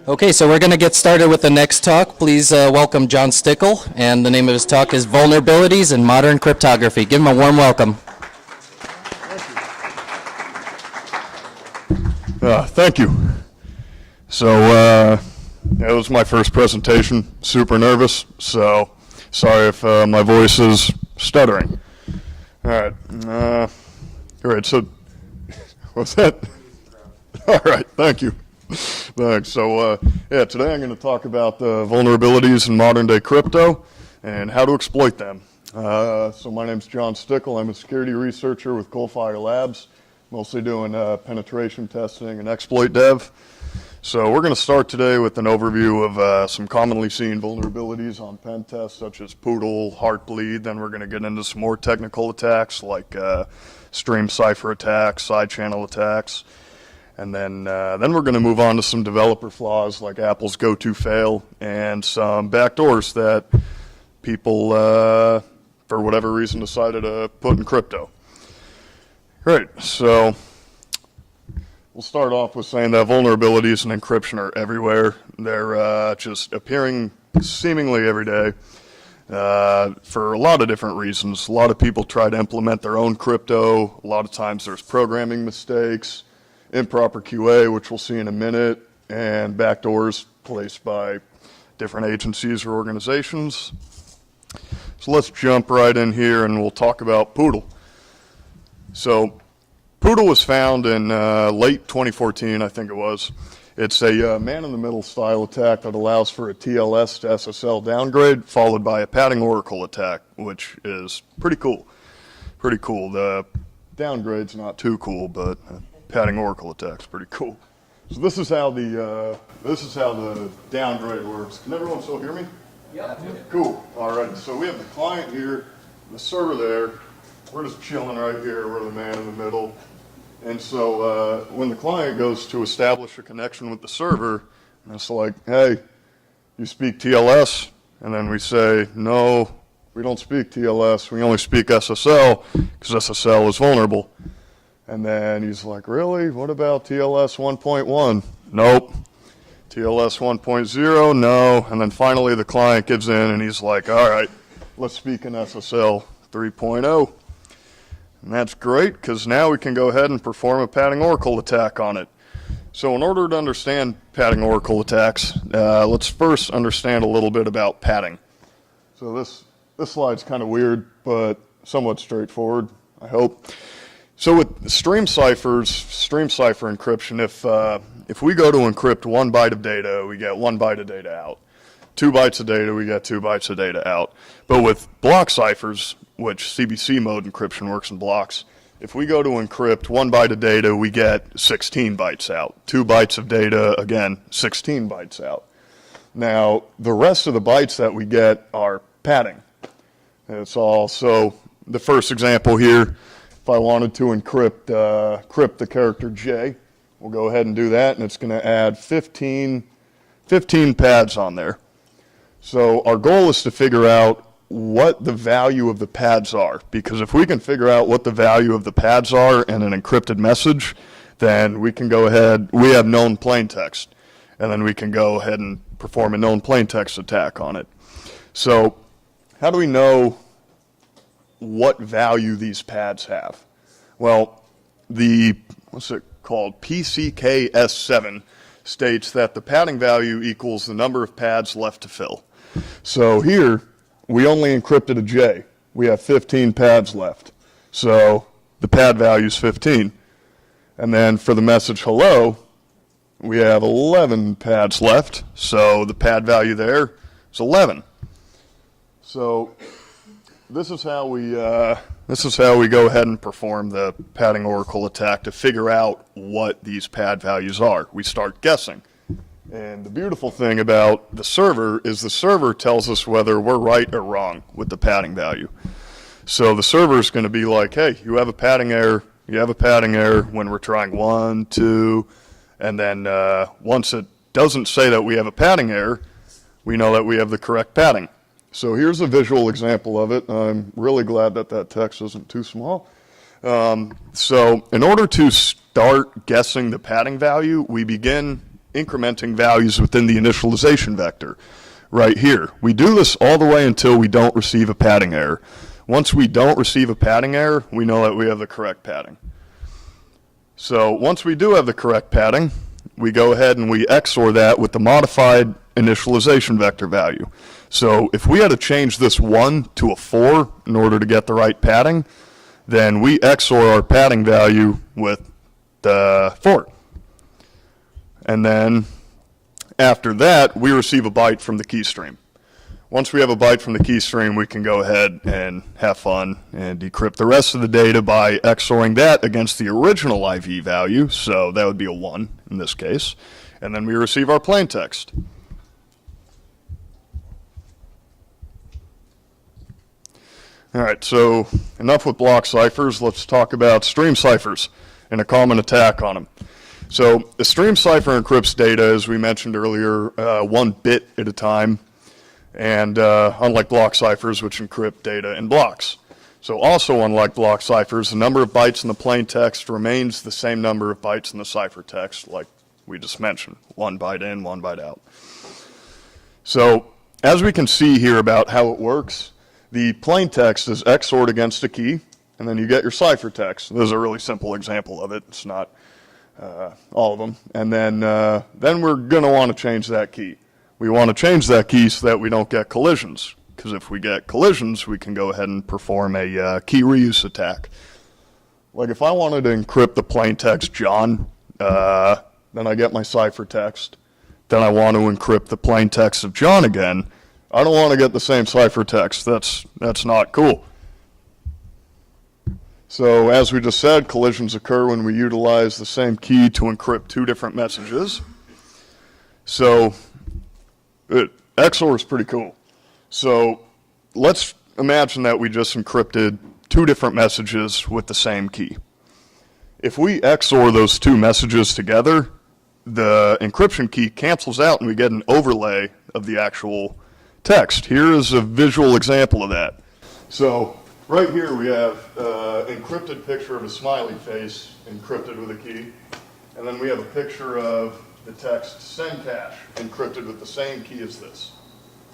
Okay, so we're going to get started with the next talk. Please welcome John Stickle, and the name of his talk is Vulnerabilities in Modern Cryptography. Give him a warm welcome. Thank you. So it was my first presentation, super nervous, so sorry if my voice is stuttering. All right, so what's that? All right, thank you. Thanks. So yeah, today I'm going to talk about the vulnerabilities in modern day crypto and how to exploit them. So my name's John Stickle. I'm a security researcher with Coalfire Labs, mostly doing penetration testing and exploit dev. So we're going to start today with an overview of some commonly seen vulnerabilities on pen tests such as Poodle, Heartbleed. Then we're going to get into some more technical attacks like stream cipher attacks, side channel attacks. And then we're going to move on to some developer flaws like Apple's go-to fail and some backdoors that people, for whatever reason, decided to put in crypto. Great, so we'll start off with saying that vulnerabilities and encryption are everywhere. They're just appearing seemingly every day for a lot of different reasons. A lot of people try to implement their own crypto. A lot of times there's programming mistakes, improper QA, which we'll see in a minute, and backdoors placed by different agencies or organizations. So let's jump right in here and we'll talk about Poodle. So Poodle was found in late 2014, I think it was. It's a man-in-the-middle style attack that allows for a TLS to SSL downgrade followed by a padding oracle attack, which is pretty cool. Pretty cool. The downgrade's not too cool, but padding oracle attack's pretty cool. So this is how the downgrade works. Can everyone still hear me? Yeah. Cool. All right. So we have the client here, the server there. We're just chilling right here. We're the man in the middle. And so when the client goes to establish a connection with the server, it's like, hey, you speak TLS? And then we say, no, we don't speak TLS. We only speak SSL because SSL is vulnerable. And then he's like, really? What about TLS 1.1? Nope. TLS 1.0? No. And then finally the client gives in and he's like, all right, let's speak in SSL 3.0. And that's great because now we can go ahead and perform a padding oracle attack on it. So in order to understand padding oracle attacks, let's first understand a little bit about padding. So this slide's kind of weird, but somewhat straightforward, I hope. So with stream cipher encryption, if we go to encrypt 1 byte of data, we get 1 byte of data out. 2 bytes of data, we get 2 bytes of data out. But with block ciphers, which CBC mode encryption works in blocks, if we go to encrypt 1 byte of data, we get 16 bytes out. 2 bytes of data, again, 16 bytes out. Now, the rest of the bytes that we get are padding. It's all, so the first example here, if I wanted to encrypt the character J, we'll go ahead and do that, and it's going to add 15 pads on there. So our goal is to figure out what the value of the pads are, because if we can figure out what the value of the pads are in an encrypted message, then we can go ahead, we have known plain text, and then we can go ahead and perform a known plain text attack on it. So how do we know what value these pads have? Well, what's it called? PCKS7 states that the padding value equals the number of pads left to fill. So here, we only encrypted a J. We have 15 pads left. So the pad value is 15. And then for the message hello, we have 11 pads left. So the pad value there is 11. So this is how we go ahead and perform the padding oracle attack to figure out what these pad values are. We start guessing. And the beautiful thing about the server is the server tells us whether we're right or wrong with the padding value. So the server is going to be like, hey, you have a padding error. You have a padding error when we're trying 1, 2, and then once it doesn't say that we have a padding error, we know that we have the correct padding. So here's a visual example of it. I'm really glad that that text isn't too small. So in order to start guessing the padding value, we begin incrementing values within the initialization vector right here. We do this all the way until we don't receive a padding error. Once we don't receive a padding error, we know that we have the correct padding. So once we do have the correct padding, we go ahead and we XOR that with the modified initialization vector value. So if we had to change this 1 to a 4 in order to get the right padding, then we XOR our padding value with the 4. And then after that, we receive a byte from the key stream. Once we have a byte from the key stream, we can go ahead and have fun and decrypt the rest of the data by XORing that against the original IV value. So that would be a 1 in this case. And then we receive our plain text. All right, so enough with block ciphers. Let's talk about stream ciphers and a common attack on them. So a stream cipher encrypts data, as we mentioned earlier, 1 bit at a time. And unlike block ciphers, which encrypt data in blocks. So also unlike block ciphers, the number of bytes in the plain text remains the same number of bytes in the cipher text, like we just mentioned, 1 byte in, 1 byte out. So as we can see here about how it works, the plain text is XORed against a key, and then you get your cipher text. This is a really simple example of it. It's not all of them. And then we're going to want to change that key. We want to change that key so that we don't get collisions, because if we get collisions, we can go ahead and perform a key reuse attack. Like if I wanted to encrypt the plain text John, then I get my cipher text. Then I want to encrypt the plain text of John again. I don't want to get the same cipher text. That's not cool. So as we just said, collisions occur when we utilize the same key to encrypt 2 different messages. So XOR is pretty cool. So let's imagine that we just encrypted 2 different messages with the same key. If we XOR those 2 messages together, the encryption key cancels out and we get an overlay of the actual text. Here is a visual example of that. So right here we have an encrypted picture of a smiley face encrypted with a key, and then we have a picture of the text send cache encrypted with the same key as this.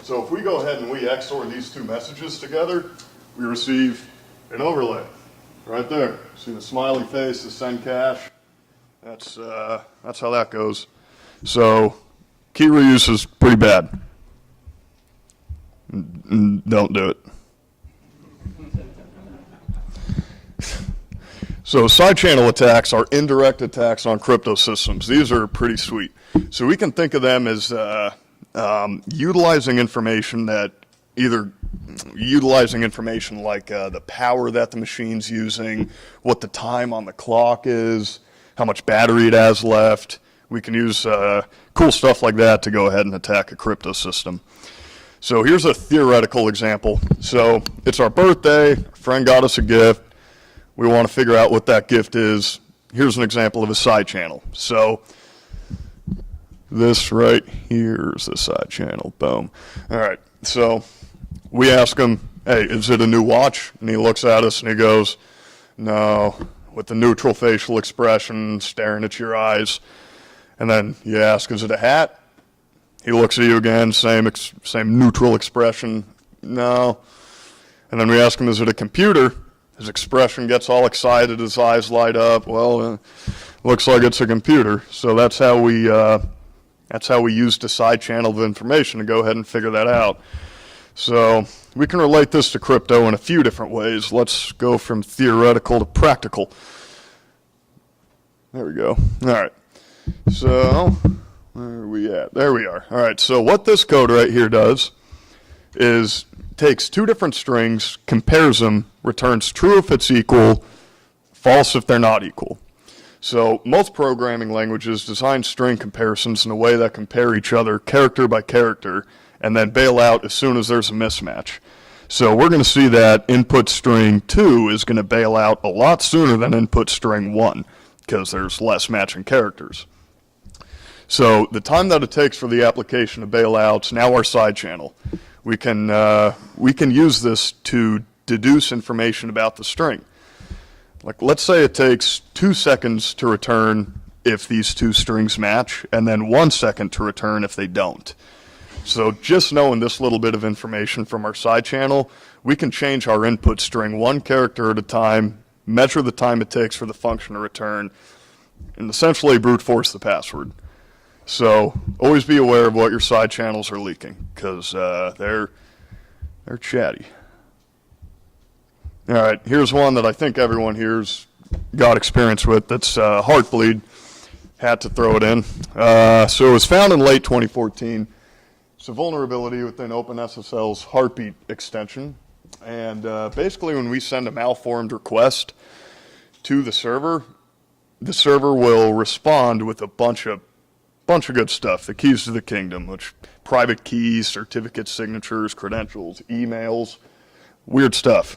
So if we go ahead and we XOR these 2 messages together, we receive an overlay right there. See the smiley face, the send cache. That's how that goes. So key reuse is pretty bad. Don't do it. So side channel attacks are indirect attacks on crypto systems. These are pretty sweet. So we can think of them as utilizing information like the power that the machine's using, what the time on the clock is, how much battery it has left. We can use cool stuff like that to go ahead and attack a crypto system. So here's a theoretical example. So it's our birthday, a friend got us a gift. We want to figure out what that gift is. Here's an example of a side channel. So this right here is the side channel. Boom. All right. So we ask him, hey, is it a new watch? And he looks at us and he goes, no, with the neutral facial expression, staring at your eyes. And then you ask, is it a hat? He looks at you again, same neutral expression, no. And then we ask him, is it a computer? His expression gets all excited, his eyes light up. Well, looks like it's a computer. So that's how we use the side channel of information to go ahead and figure that out. So we can relate this to crypto in a few different ways. Let's go from theoretical to practical. There we go. All right. So where are we at? There we are. All right. So what this code right here does is takes 2 different strings, compares them, returns true if it's equal, false if they're not equal. So most programming languages design string comparisons in a way that compare each other character by character and then bail out as soon as there's a mismatch. So we're going to see that input string 2 is going to bail out a lot sooner than input string 1 because there's less matching characters. So the time that it takes for the application to bail out is now our side channel. We can use this to deduce information about the string. Like let's say it takes 2 seconds to return if these two strings match, and then 1 second to return if they don't. So just knowing this little bit of information from our side channel, we can change our input string 1 character at a time, measure the time it takes for the function to return, and essentially brute force the password. So always be aware of what your side channels are leaking, because they're chatty. All right, here's one that I think everyone here's got experience with. That's Heartbleed. Had to throw it in. So it was found in late 2014. It's a vulnerability within OpenSSL's Heartbeat extension. And basically when we send a malformed request to the server will respond with a bunch of good stuff. The keys to the kingdom, which private keys, certificate signatures, credentials, emails, weird stuff.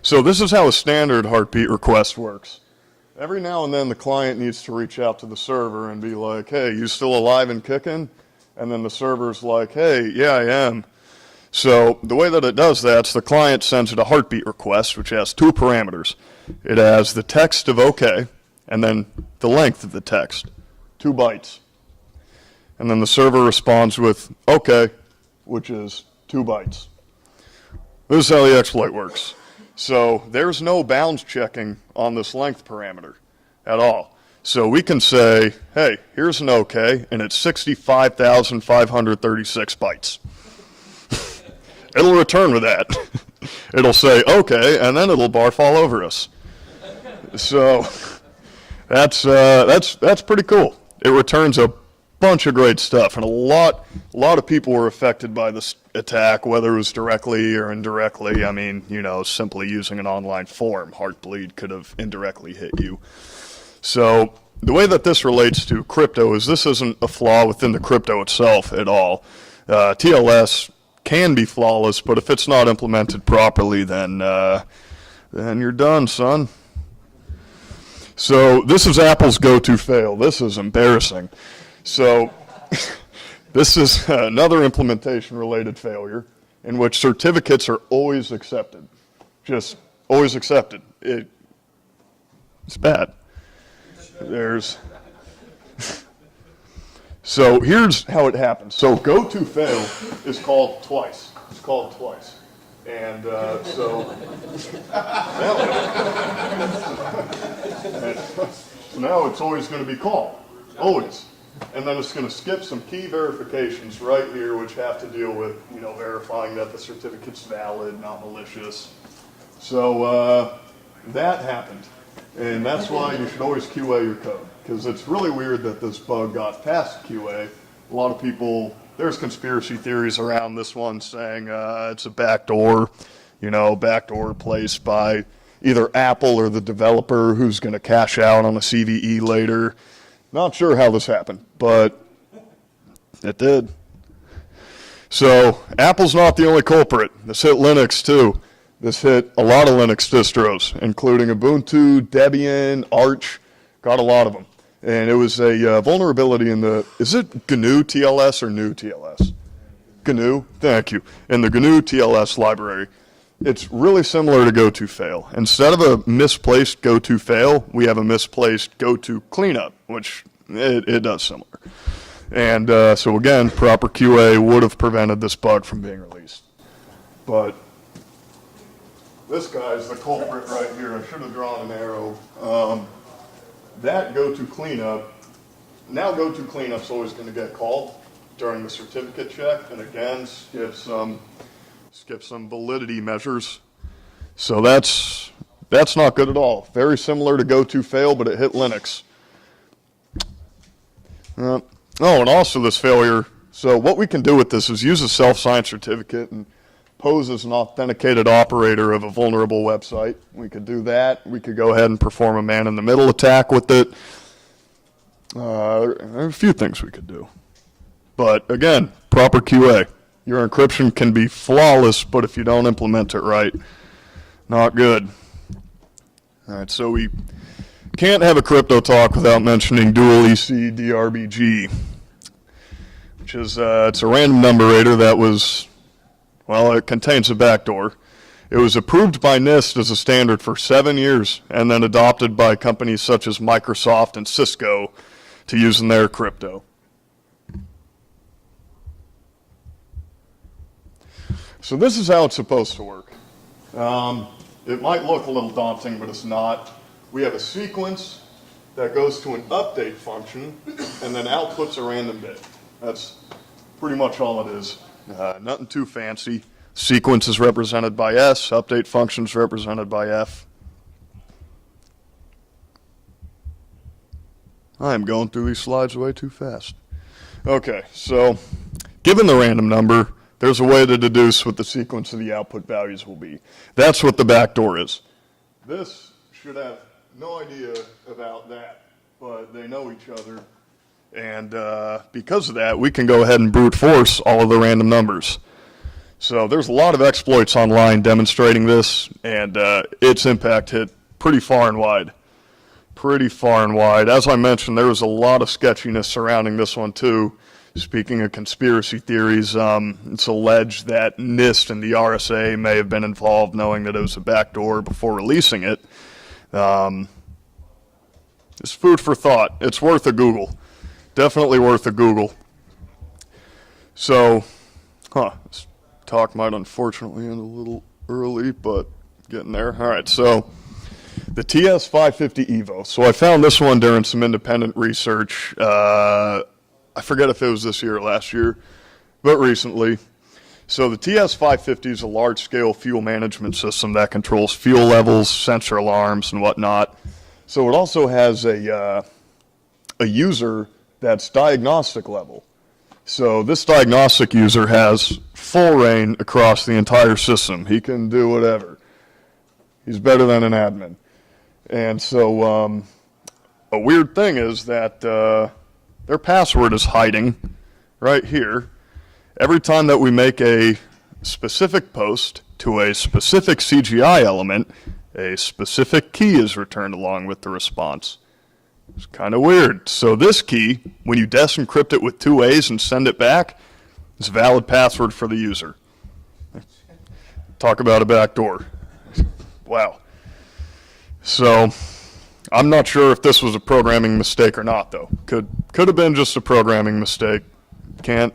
So this is how a standard Heartbeat request works. Every now and then the client needs to reach out to the server and be like, hey, you still alive and kicking? And then the server's like, hey, yeah, I am. So the way that it does that is the client sends it a Heartbeat request, which has 2 parameters. It has the text of OK, and then the length of the text, 2 bytes. And then the server responds with OK, which is 2 bytes. This is how the exploit works. So there's no bounds checking on this length parameter at all. So we can say, hey, here's an OK, and it's 65,536 bytes. It'll return with that. It'll say, OK, and then it'll barf all over us. So that's pretty cool. It returns a bunch of great stuff, and a lot of people were affected by this attack, whether it was directly or indirectly. I mean, you know, simply using an online form, Heartbleed could have indirectly hit you. So the way that this relates to crypto is this isn't a flaw within the crypto itself at all. TLS can be flawless, but if it's not implemented properly, then you're done, son. So this is Apple's go-to fail. This is embarrassing. So this is another implementation-related failure in which certificates are always accepted. Just always accepted. It's bad. So here's how it happens. So go-to fail is called twice. It's called twice. And so now it's always going to be called. Always. And then it's going to skip some key verifications right here, which have to deal with, you know, verifying that the certificate's valid, not malicious. So that happened. And that's why you should always QA your code, because it's really weird that this bug got past QA. A lot of people, there's conspiracy theories around this one saying it's a backdoor, you know, backdoor placed by either Apple or the developer who's going to cash out on a CVE later. Not sure how this happened, but it did. So Apple's not the only culprit. This hit Linux too. This hit a lot of Linux distros, including Ubuntu, Debian, Arch, got a lot of them. And it was a vulnerability in the, is it GNU TLS or GNU TLS? GNU, thank you. In the GNU TLS library. It's really similar to go-to-fail. Instead of a misplaced go-to-fail, we have a misplaced go-to-cleanup, which it does similar. And so again, proper QA would have prevented this bug from being released. But this guy's the culprit right here. I should have drawn an arrow. That go-to-cleanup, now go-to-cleanup's always going to get called during the certificate check, and again, skip some validity measures. So that's not good at all. Very similar to go-to-fail, but it hit Linux. Oh, and also this failure. So what we can do with this is use a self-signed certificate and pose as an authenticated operator of a vulnerable website. We could do that. We could go ahead and perform a man-in-the-middle attack with it. There are a few things we could do. But again, proper QA. Your encryption can be flawless, but if you don't implement it right, not good. All right, so we can't have a crypto talk without mentioning dual EC DRBG, which is it's a random numerator that was, well, it contains a backdoor. It was approved by NIST as a standard for 7 years and then adopted by companies such as Microsoft and Cisco to use in their crypto. So this is how it's supposed to work. It might look a little daunting, but it's not. We have a sequence that goes to an update function and then outputs a random bit. That's pretty much all it is. Nothing too fancy. Sequence is represented by S, update function is represented by F. I am going through these slides way too fast. Okay, so given the random number, there's a way to deduce what the sequence of the output values will be. That's what the backdoor is. This should have no idea about that, but they know each other. And because of that, we can go ahead and brute force all of the random numbers. So there's a lot of exploits online demonstrating this, and its impact hit pretty far and wide. Pretty far and wide. As I mentioned, there was a lot of sketchiness surrounding this one too. Speaking of conspiracy theories, it's alleged that NIST and the RSA may have been involved, knowing that it was a backdoor before releasing it. It's food for thought. It's worth a Google. Definitely worth a Google. So, this talk might unfortunately end a little early, but getting there. All right, so the TS550 EVO. So I found this one during some independent research. I forget if it was this year or last year, but recently. So the TS550 is a large-scale fuel management system that controls fuel levels, sensor alarms, and whatnot. So it also has a user that's diagnostic level. So this diagnostic user has full reign across the entire system. He can do whatever. He's better than an admin. And so a weird thing is that their password is hiding right here. Every time that we make a specific post to a specific CGI element, a specific key is returned along with the response. It's kind of weird. So this key, when you desencrypt it with 2 A's and send it back, is a valid password for the user. Talk about a backdoor. Wow. So I'm not sure if this was a programming mistake or not, though. Could have been just a programming mistake. Can't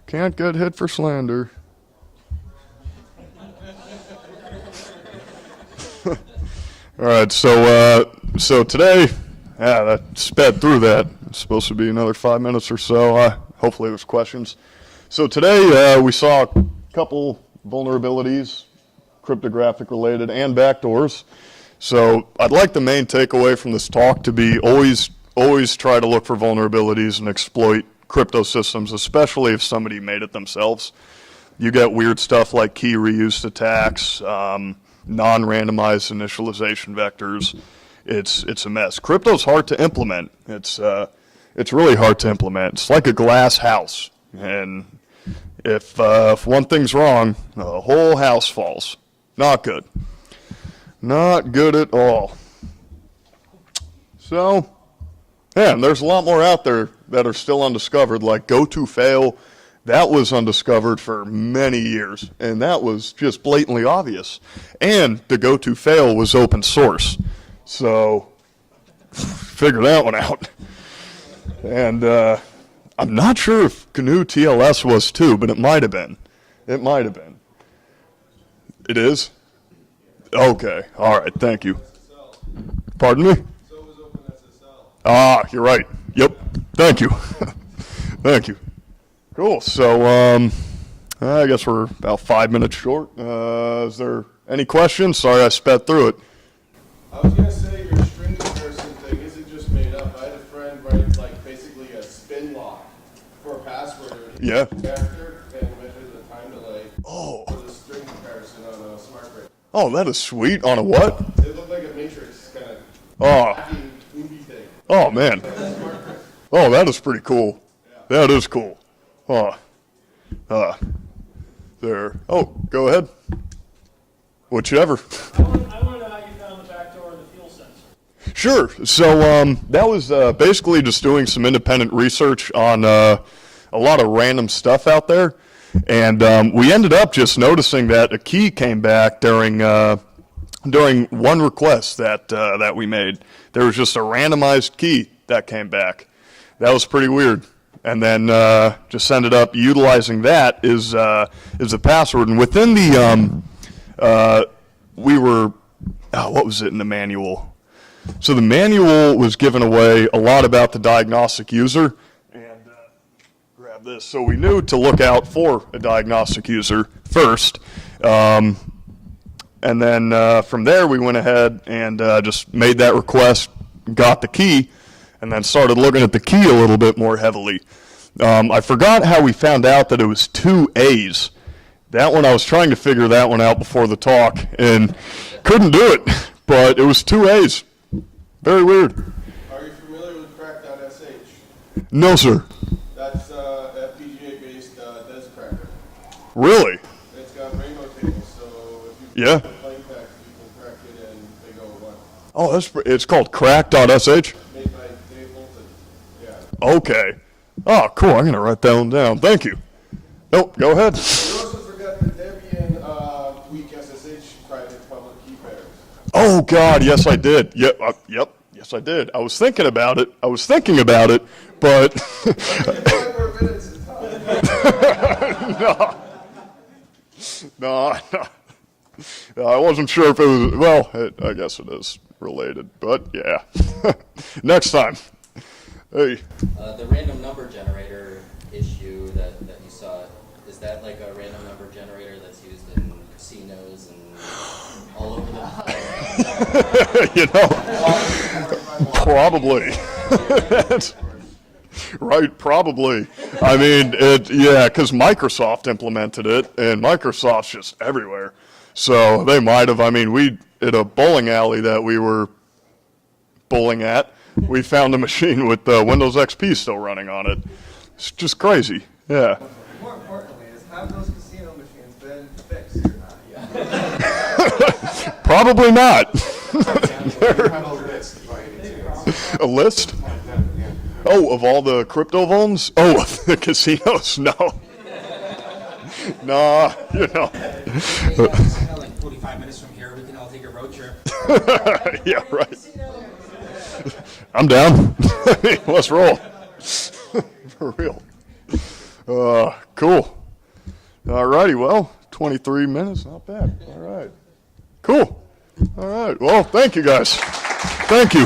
get hit for slander. All right, so today, that sped through that. It's supposed to be another 5 minutes or so. Hopefully there's questions. So today we saw a couple vulnerabilities, cryptographic related, and backdoors. So I'd like the main takeaway from this talk to be always try to look for vulnerabilities and exploit crypto systems, especially if somebody made it themselves. You get weird stuff like key reuse attacks, non-randomized initialization vectors. It's a mess. Crypto's hard to implement. It's really hard to implement. It's like a glass house, and if one thing's wrong, the whole house falls. Not good. Not good at all. So, yeah, there's a lot more out there that are still undiscovered, like go-to-fail. That was undiscovered for many years, and that was just blatantly obvious. And the go-to-fail was open source. So, figure that one out. And I'm not sure if GNU TLS was too, but it might have been. It might have been. It is? Okay, all right, thank you. Pardon me? So was OpenSSL. Ah, you're right. Yep, thank you. Thank you. Cool, so I guess we're about 5 minutes short. Is there any questions? Sorry I sped through it. I was going to say your string comparison thing isn't just made up. I had a friend write like basically a spin lock for a password. Yeah. Character and measure the time delay for the string comparison on a smart break. Oh, that is sweet. On a what? It looked like a Matrix kind of hacking movie thing. Oh, man. Oh, that is pretty cool. Yeah. That is cool. There. Oh, go ahead. Whichever. I want to know how you found the backdoor in the fuel sensor. Sure. So that was basically just doing some independent research on a lot of random stuff out there. And we ended up just noticing that a key came back during one request that we made. There was just a randomized key that came back. That was pretty weird. And then just ended up utilizing that as a password. And within the, what was it in the manual? So the manual was giving away a lot about the diagnostic user. And grab this. So we knew to look out for a diagnostic user first. And then from there, we went ahead and just made that request, got the key, and then started looking at the key a little bit more heavily. I forgot how we found out that it was 2 A's. That one, I was trying to figure that one out before the talk, and couldn't do it, but it was 2 A's. Very weird. Are you familiar with crack.sh? No, sir. That's FPGA-based des cracker. Really? It's got rainbow tables, so if you Yeah. put plain text, you can crack it and they go one. Oh, it's called crack.sh? Made by Dave Bolton. Yeah. Okay. Oh, cool. I'm going to write that one down. Thank you. Nope, go ahead. You also forgot the Debian weak SSH private public key pairs. Oh, God, yes, I did. Yep, yes, I did. I was thinking about it, but... 5 more minutes to talk. No, I wasn't sure if it was, well, I guess it is related, but yeah. Next time. Hey. The random number generator issue that you saw, is that like a random number generator that's used in casinos and all over the You know, probably. Right, probably. I mean, yeah, because Microsoft implemented it, and Microsoft's just everywhere. So they might have, I mean, at a bowling alley that we were bowling at, we found a machine with Windows XP still running on it. It's just crazy, yeah. More importantly, is have those casino machines been fixed or not? Probably not. A list by any chance. A list? Oh, of all the crypto vulns? Oh, of the casinos? No. Nah, you know. Like 45 minutes from here, we can all take a road trip. Yeah, right. I'm down. Let's roll. For real. Cool. All righty, well, 23 minutes, not bad. All right. Cool. All right, well, thank you guys. Thank you.